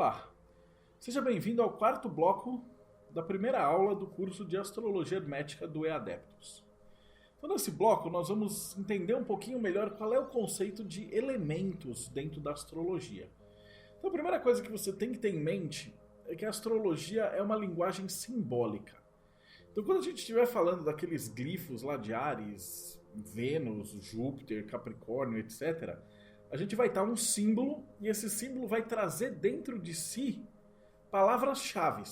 Olá, seja bem-vindo ao quarto bloco da primeira aula do curso de Astrologia Hermética do EADeptos. Então, nesse bloco, nós vamos entender um pouquinho melhor qual é o conceito de elementos dentro da astrologia. Então, a primeira coisa que você tem que ter em mente é que a astrologia é uma linguagem simbólica. Então, quando a gente estiver falando daqueles glifos lá de Áries, Vênus, Júpiter, Capricórnio, etc., a gente vai estar um símbolo e esse símbolo vai trazer dentro de si palavras-chave.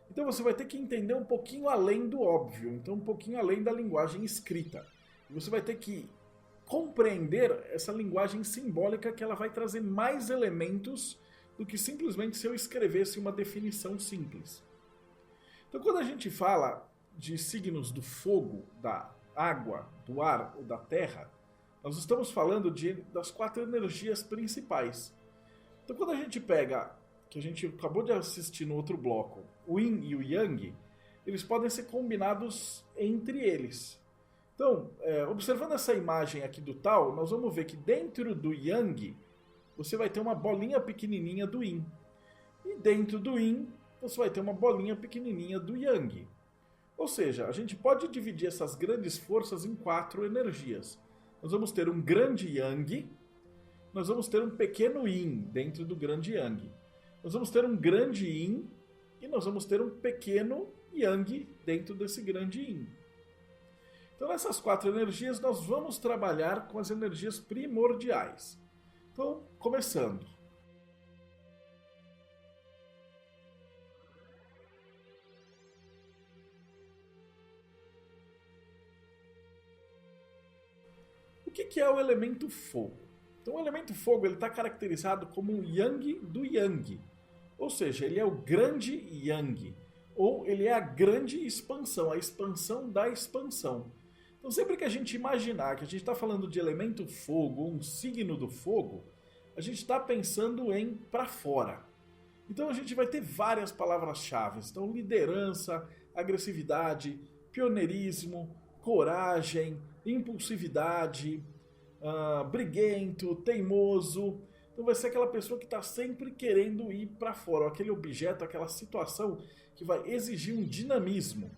Então você vai ter que entender um pouquinho além do óbvio, então um pouquinho além da linguagem escrita. E você vai ter que compreender essa linguagem simbólica que ela vai trazer mais elementos do que simplesmente se eu escrevesse uma definição simples. Então quando a gente fala de signos do fogo, da água, do ar ou da terra, nós estamos falando das 4 energias principais. Então quando a gente pega, que a gente acabou de assistir no outro bloco, o Yin e o Yang, eles podem ser combinados entre eles. Então, observando essa imagem aqui do Tao, nós vamos ver que dentro do Yang, você vai ter uma bolinha pequenininha do Yin. E dentro do Yin, você vai ter uma bolinha pequenininha do Yang. Ou seja, a gente pode dividir essas grandes forças em 4 energias. Nós vamos ter um grande Yang, nós vamos ter um pequeno Yin dentro do grande Yang. Nós vamos ter um grande Yin e nós vamos ter um pequeno Yang dentro desse grande Yin. Então nessas 4 energias nós vamos trabalhar com as energias primordiais. Então, começando. O que é o elemento fogo? Então o elemento fogo está caracterizado como um Yang do Yang. Ou seja, ele é o grande Yang. Ou ele é a grande expansão, a expansão da expansão. Então sempre que a gente imaginar que a gente está falando de elemento fogo, um signo do fogo, a gente está pensando em para fora. Então a gente vai ter várias palavras-chave. Então liderança, agressividade, pioneirismo, coragem, impulsividade, briguento, teimoso. Então vai ser aquela pessoa que está sempre querendo ir para fora, aquele objeto, aquela situação que vai exigir um dinamismo.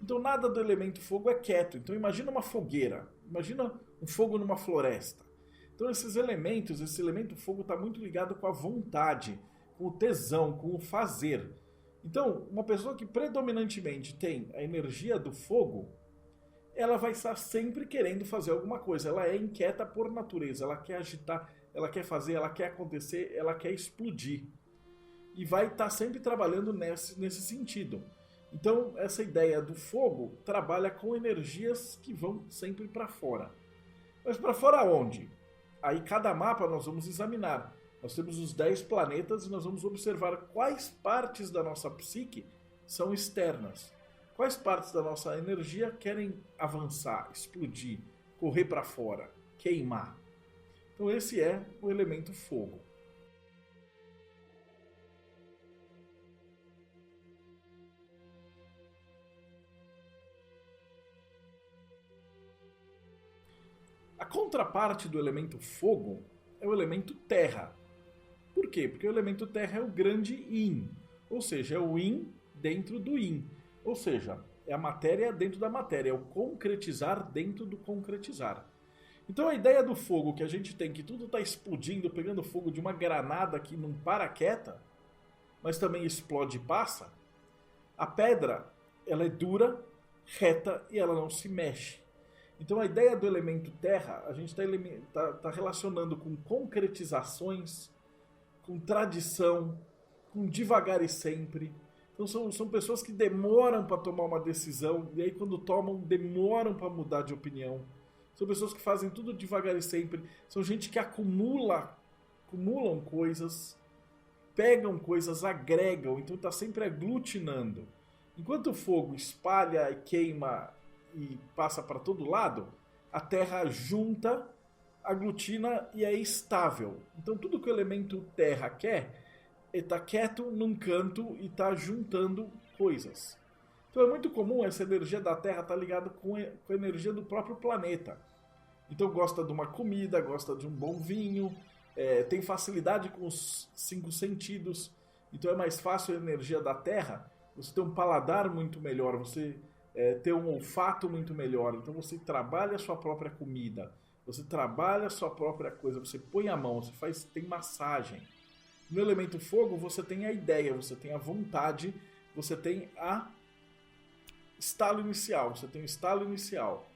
Então nada do elemento fogo é quieto. Então imagina uma fogueira, imagina um fogo numa floresta. Então esses elementos, esse elemento fogo está muito ligado com a vontade, com o tesão, com o fazer. Então uma pessoa que predominantemente tem a energia do fogo, ela vai estar sempre querendo fazer alguma coisa. Ela é inquieta por natureza, ela quer agitar, ela quer fazer, ela quer acontecer, ela quer explodir. E vai estar sempre trabalhando nesse sentido. Então, essa ideia do fogo trabalha com energias que vão sempre para fora. Mas para fora onde? Aí cada mapa nós vamos examinar. Nós temos os 10 planetas e nós vamos observar quais partes da nossa psique são externas. Quais partes da nossa energia querem avançar, explodir, correr para fora, queimar? Então esse é o elemento fogo. A contraparte do elemento fogo é o elemento terra. Por quê? Porque o elemento terra é o grande Yin, ou seja, é o Yin dentro do Yin. Ou seja, é a matéria dentro da matéria, é o concretizar dentro do concretizar. Então a ideia do fogo que a gente tem, que tudo está explodindo, pegando fogo de uma granada que não para quieta, mas também explode e passa, a pedra ela é dura, reta e ela não se mexe. Então a ideia do elemento terra, a gente está relacionando com concretizações, com tradição, com devagar e sempre. Então são pessoas que demoram para tomar uma decisão e aí quando tomam, demoram para mudar de opinião. São pessoas que fazem tudo devagar e sempre. São gente que acumulam coisas, pegam coisas, agregam, então está sempre aglutinando. Enquanto o fogo espalha e queima e passa para todo lado, a terra junta, aglutina e é estável. Então tudo que o elemento terra quer está quieto num canto e está juntando coisas. Então é muito comum essa energia da Terra estar ligada com a energia do próprio planeta. Então gosta de uma comida, gosta de um bom vinho, tem facilidade com os 5 sentidos. então é mais fácil a energia da terra, você ter um paladar muito melhor, você ter um olfato muito melhor, então você trabalha a sua própria comida, você trabalha a sua própria coisa, você põe a mão, tem massagem. No elemento fogo você tem a ideia, você tem a vontade, você tem você tem o estalo inicial.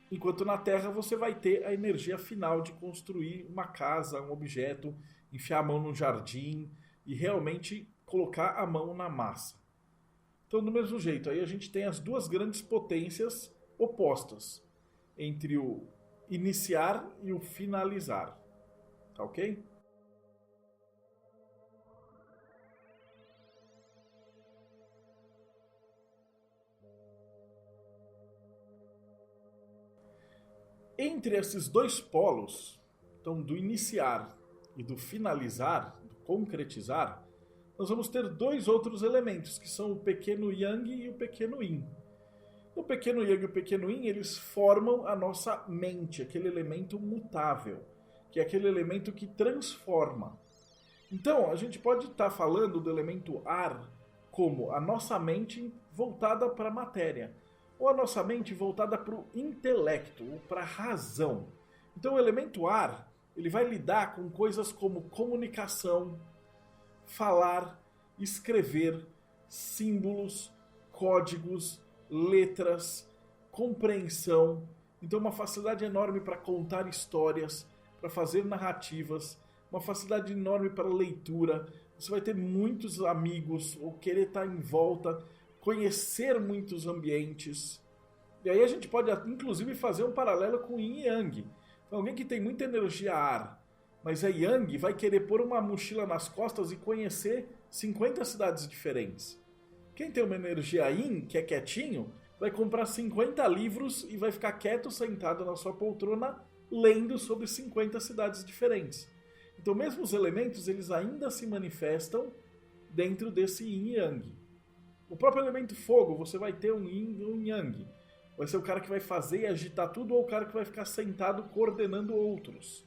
Enquanto na terra você vai ter a energia final de construir uma casa, um objeto, enfiar a mão no jardim e realmente colocar a mão na massa. Então, do mesmo jeito, aí a gente tem as duas grandes potências opostas entre o iniciar e o finalizar. Tá ok? Entre esses dois polos, então do iniciar e do finalizar, do concretizar, nós vamos ter dois outros elementos, que são o pequeno yang e o pequeno yin. O pequeno yang e o pequeno yin, eles formam a nossa mente, aquele elemento mutável, que é aquele elemento que transforma. Então, a gente pode estar falando do elemento ar como a nossa mente voltada para a matéria, ou a nossa mente voltada para o intelecto, ou para a razão. Então, o elemento ar, ele vai lidar com coisas como comunicação, falar, escrever, símbolos, códigos, letras, compreensão. Então, uma facilidade enorme para contar histórias, para fazer narrativas, uma facilidade enorme para leitura. Você vai ter muitos amigos, ou querer estar em volta, conhecer muitos ambientes. E aí a gente pode, inclusive, fazer um paralelo com Yin e Yang. Então, alguém que tem muita energia ar, mas é Yang, vai querer pôr uma mochila nas costas e conhecer 50 cidades diferentes. Quem tem uma energia Yin, que é quietinho, vai comprar 50 livros e vai ficar quieto sentado na sua poltrona lendo sobre 50 cidades diferentes. Então, mesmo os elementos, eles ainda se manifestam dentro desse Yin e Yang. O próprio elemento fogo, você vai ter um Yin e um Yang. Vai ser o cara que vai fazer e agitar tudo ou o cara que vai ficar sentado coordenando outros.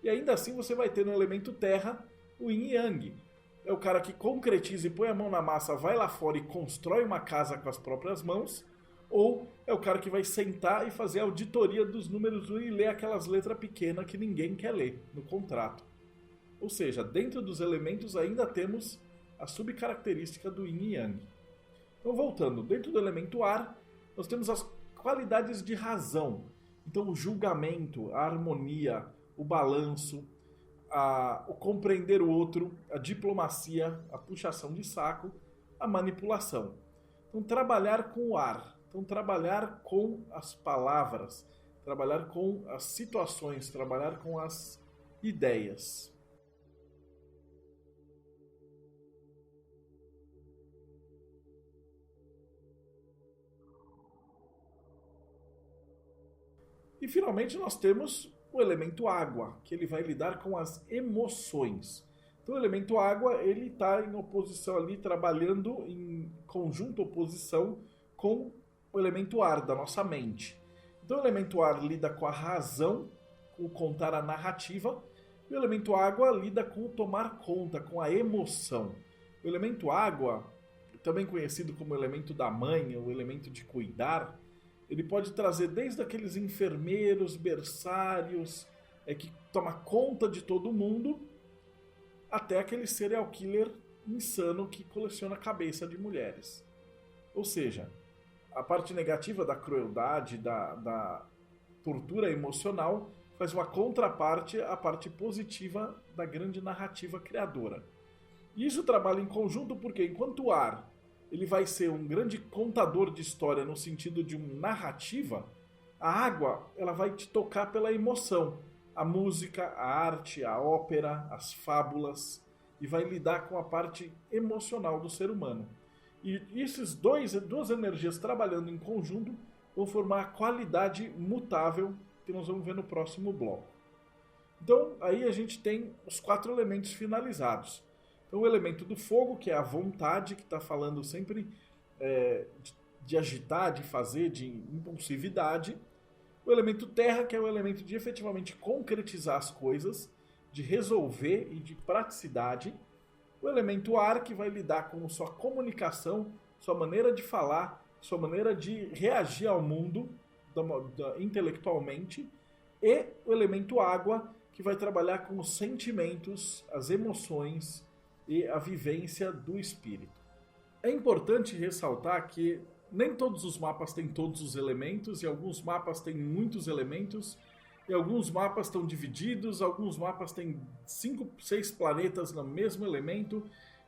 E ainda assim você vai ter no elemento terra o Yin e Yang. É o cara que concretiza e põe a mão na massa, vai lá fora e constrói uma casa com as próprias mãos. Ou é o cara que vai sentar e fazer a auditoria dos números e ler aquelas letras pequenas que ninguém quer ler no contrato. Ou seja, dentro dos elementos ainda temos a subcaracterística do Yin e Yang. Então, voltando, dentro do elemento ar, nós temos as qualidades de razão. Então, o julgamento, a harmonia, o balanço, o compreender o outro, a diplomacia, a puxação de saco, a manipulação. Então, trabalhar com o ar. Então, trabalhar com as palavras, trabalhar com as situações, trabalhar com as ideias. E finalmente nós temos o elemento água, que ele vai lidar com as emoções. Então o elemento água, ele está em oposição ali, trabalhando em conjunto oposição com o elemento ar da nossa mente. Então o elemento ar lida com a razão, com o contar a narrativa, e o elemento água lida com o tomar conta, com a emoção. O elemento água, também conhecido como elemento da mãe, o elemento de cuidar, ele pode trazer desde aqueles enfermeiros, berçários, que toma conta de todo mundo, até aquele serial killer insano que coleciona a cabeça de mulheres. Ou seja, a parte negativa da crueldade, da tortura emocional, faz uma contraparte à parte positiva da grande narrativa criadora. E isso trabalha em conjunto porque, enquanto o ar ele vai ser um grande contador de história no sentido de uma narrativa, a água ela vai te tocar pela emoção. A música, a arte, a ópera, as fábulas, e vai lidar com a parte emocional do ser humano. E esses duas energias trabalhando em conjunto vão formar a qualidade mutável que nós vamos ver no próximo bloco. Então, aí a gente tem os 4 elementos finalizados. Então, o elemento do fogo, que é a vontade, que está falando sempre de agitar, de fazer, de impulsividade. O elemento terra, que é o elemento de efetivamente concretizar as coisas, de resolver e de praticidade. O elemento ar, que vai lidar com sua comunicação, sua maneira de falar, sua maneira de reagir ao mundo intelectualmente. E o elemento água, que vai trabalhar com os sentimentos, as emoções e a vivência do espírito. É importante ressaltar que nem todos os mapas têm todos os elementos, e alguns mapas têm muitos elementos, e alguns mapas estão divididos, alguns mapas têm 5, 6 planetas no mesmo elemento,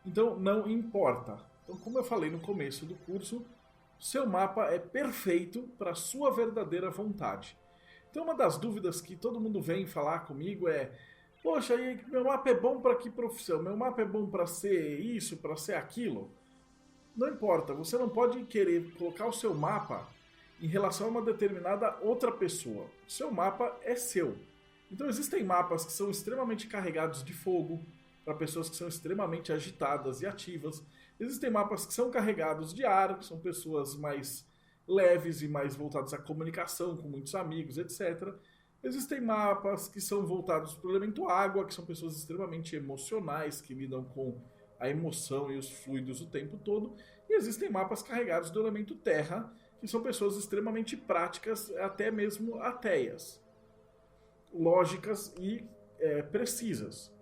então não importa. Então, como eu falei no começo do curso, seu mapa é perfeito para a sua verdadeira vontade. Então, uma das dúvidas que todo mundo vem falar comigo é: poxa, meu mapa é bom para que profissão? Meu mapa é bom para ser isso, para ser aquilo? Não importa, você não pode querer colocar o seu mapa em relação a uma determinada outra pessoa. O seu mapa é seu. Então existem mapas que são extremamente carregados de fogo, para pessoas que são extremamente agitadas e ativas. Existem mapas que são carregados de ar, que são pessoas mais leves e mais voltadas à comunicação, com muitos amigos, etc. Existem mapas que são voltados para o elemento água, que são pessoas extremamente emocionais, que lidam com a emoção e os fluidos o tempo todo. E existem mapas carregados do elemento terra, que são pessoas extremamente práticas, até mesmo ateias, lógicas e precisas.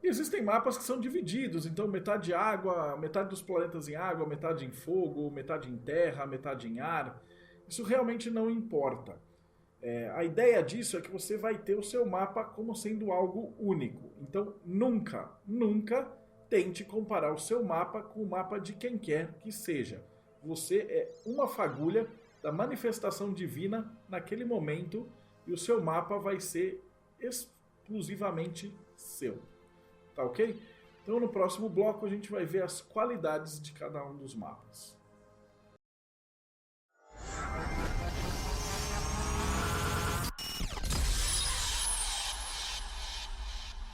E existem mapas que são divididos, então metade água, metade dos planetas em água, metade em fogo, metade em terra, metade em ar. Isso realmente não importa. A ideia disso é que você vai ter o seu mapa como sendo algo único. Então nunca tente comparar o seu mapa com o mapa de quem quer que seja. Você é uma fagulha da manifestação divina naquele momento e o seu mapa vai ser exclusivamente seu. Tá ok? Então no próximo bloco a gente vai ver as qualidades de cada um dos mapas.